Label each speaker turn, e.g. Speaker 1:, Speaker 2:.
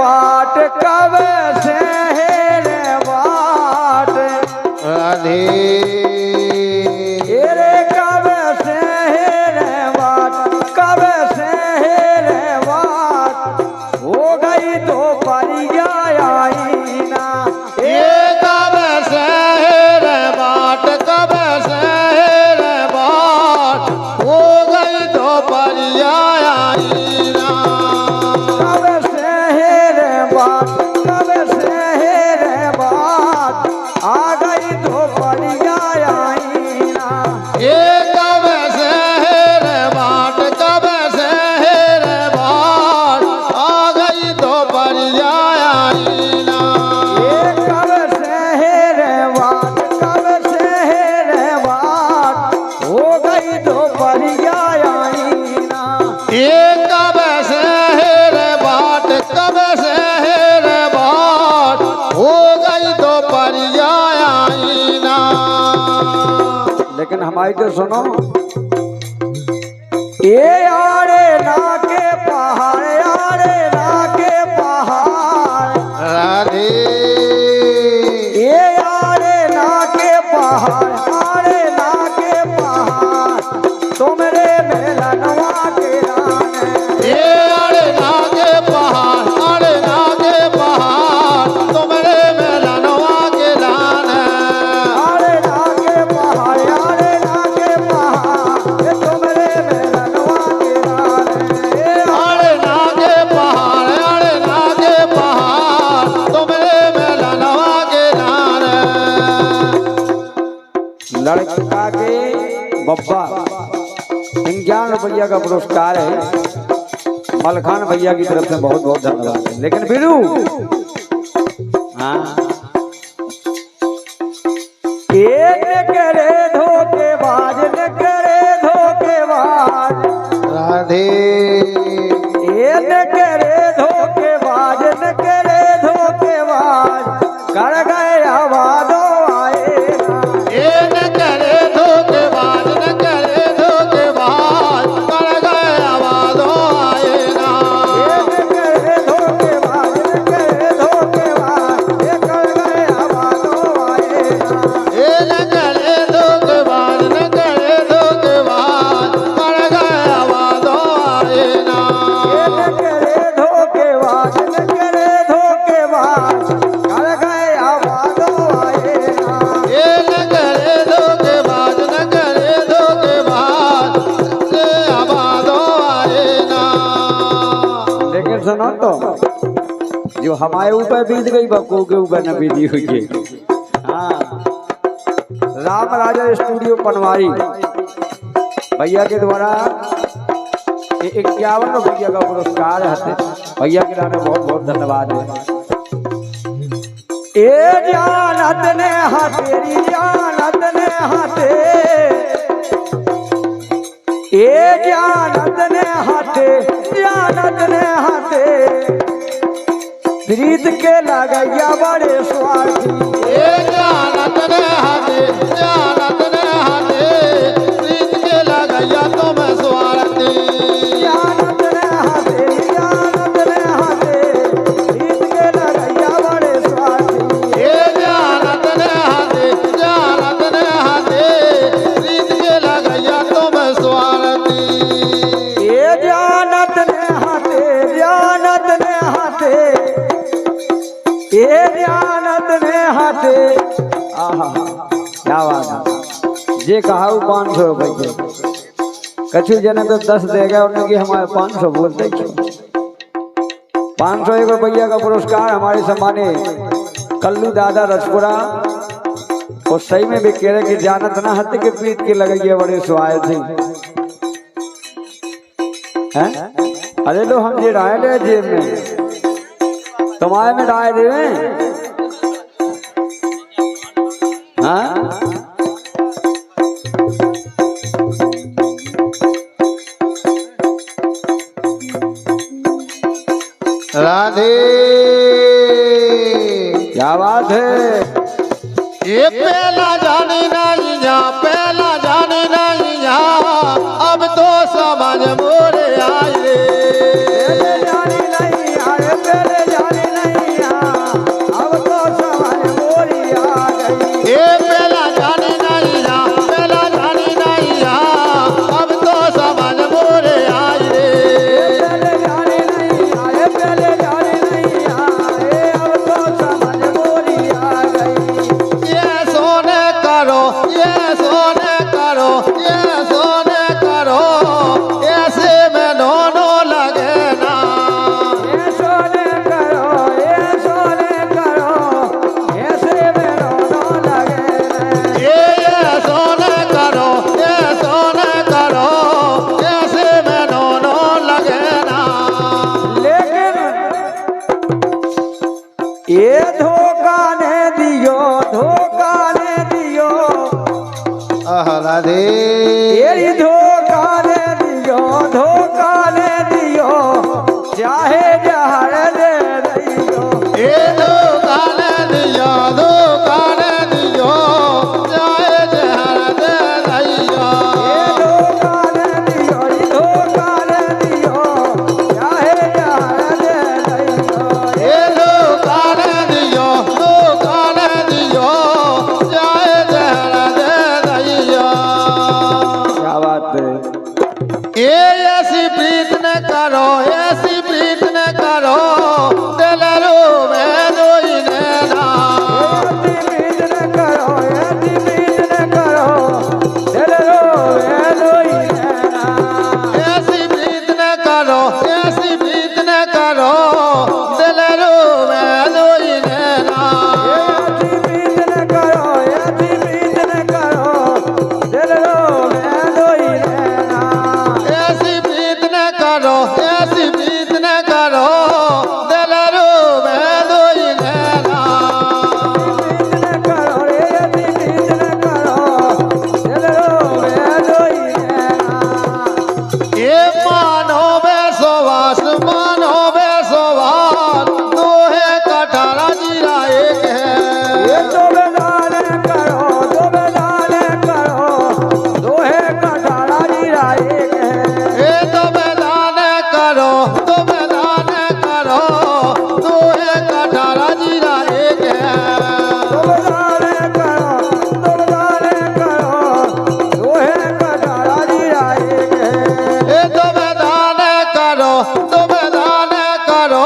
Speaker 1: बाट कब से रे बाट
Speaker 2: राधे
Speaker 1: रे कब से रे बाट कब से रे बाट हो गई तो परिया आई ना
Speaker 2: ये कब से रे बाट कब से रे बाट हो गई तो परिया आई ना
Speaker 1: कब से रे बाट कब से रे बाट आ गई तो परिया आई ना
Speaker 2: ये कब से रे बाट कब से रे बाट आ गई तो परिया आई ना
Speaker 1: ये कब से रे बाट कब से रे बाट हो गई तो परिया आई ना
Speaker 2: ये कब से रे बाट कब से रे बाट हो गई तो परिया आई ना
Speaker 1: लेकिन हमारी तो सुनो ये आड़े ना के पहाड़ आड़े ना के पहाड़
Speaker 2: राधे
Speaker 1: ये आड़े ना के पहाड़ आड़े ना के पहाड़ तुमरे मेलनवा के राने
Speaker 2: ये अड़े नागे पहाड़ तुमरे मेलनवा के लान
Speaker 1: आड़े ना के पहाड़ आड़े ना के पहाड़ ये तुमरे मेलनवा के राने
Speaker 2: अड़े नागे पहाड़ तुमरे मेलनवा के लान
Speaker 1: लड़का के बब्बा 51 रुपया का पुरस्कार है मलखान भैया की तरफ से बहुत बहुत धन्यवाद है। लेकिन बिरू हाँ ये न करे धोखेबाज न करे धोखेबाज
Speaker 2: राधे
Speaker 1: ये न करे धोखेबाज न करे धोखेबाज कर गए आवादों आए ना
Speaker 2: ये न करे धोखेबाज न करे धोखेबाज कर गए आवाज़ों आए ना
Speaker 1: ये न करे धोखेबाज न करे धोखेबाज ये कर गए आवादों आए ना
Speaker 2: ये न करे धोखेबाज न करे धोखेबाज कर गए आवाज़ों आए ना
Speaker 1: ये न करे धोखेबाज न करे धोखेबाज कर गए आवादों आए ना
Speaker 2: ये न करे धोखेबाज न करे धोखेबाज से आवाज़ों आए ना
Speaker 1: लेकिन सुनो तो जो हमारे ऊपर बीत गई बको के ऊपर न बीती हुई है हाँ राम राजा स्टूडियो पनवारी भैया के द्वारा 51 रुपया का पुरस्कार है भैया के नाम बहुत बहुत धन्यवाद है ए जानत ने हाँ तेरी जानत ने हाँ ए जानत ने हाथे जानत ने हाथे प्रीत के लगैया बड़े स्वार्थी
Speaker 2: ये जानत ने हाथे प्रीत के लगैया तुम स्वार्थी
Speaker 1: जानत ने हाथे प्रीत के लगैया बड़े स्वार्थी
Speaker 2: ये जानत ने हाथे प्रीत के लगैया तुम स्वार्थी
Speaker 1: ए जानत ने हाथे ए जानत ने हाथे आहा क्या बात है जे कहा 500 रुपये कछु जने तो 10 देगा उन्होंने हमारे 500 बोलते क्यों 501 रुपया का पुरस्कार हमारे सम्माने कल्लू दादा रसपुरा और सही में भी कह रहे कि जानत ना हत्ते के प्रीत के लगैया बड़े सुहाए थे हैं अरे लो हम जे राय ले जेब में तुम्हारे में राय देवे हाँ
Speaker 2: राधे
Speaker 1: क्या बात है
Speaker 2: ये पहला जाने नहीं जा पहला जाने नहीं जा अब तो समझ मोरे आए
Speaker 1: जाने नहीं आए पहले जाने ये धोखा ने दियो, धोखा ने दियो,
Speaker 2: आहा राधे
Speaker 1: ये धोखा ने दियो, धोखा ने दियो, चाहे जहर दे दियो।
Speaker 2: ये दुकान दियो, दुकान दियो, चाहे जहर दे दियो।
Speaker 1: ये धोखा ने दियो, ये धोखा ने दियो, चाहे जहर दे दियो।
Speaker 2: ये दुकान दियो, दुकान दियो, चाहे जहर दे दियो।
Speaker 1: क्या बात है।
Speaker 2: ये ऐसी प्रीत न करो, ऐसी प्रीत न करो, दिल रो में दोई नैना।
Speaker 1: ऐसी प्रीत न करो, ऐसी प्रीत न करो, दिल रोवे दोई नैना।
Speaker 2: ऐसी प्रीत न करो, ऐसी प्रीत न करो, दिल रो में दोई नैना।
Speaker 1: ऐसी प्रीत न करो, ऐसी प्रीत न करो, दिल रोवे दोई नैना।
Speaker 2: ऐसी प्रीत न करो, ऐसी प्रीत न करो, दिल रो में दोई नैना।
Speaker 1: प्रीत न करो रे, ऐसी प्रीत न करो, दिल रोवे दोई नैना।
Speaker 2: ये मानो बेसवास, मानो बेसवास, दोहे कठारा जीरा एक
Speaker 1: ये
Speaker 2: है।
Speaker 1: तो बेदान करो, तो बेदान करो, दोहे कठारा जीरा एक है।
Speaker 2: ये तो मैदान करो, तो मैदान करो, दोहे कठारा जीरा एक है।
Speaker 1: तो बेदान करो, तो बेदान करो, दोहे कठारा जीरा एक है।
Speaker 2: ये तो मैदान करो, तो मैदान करो,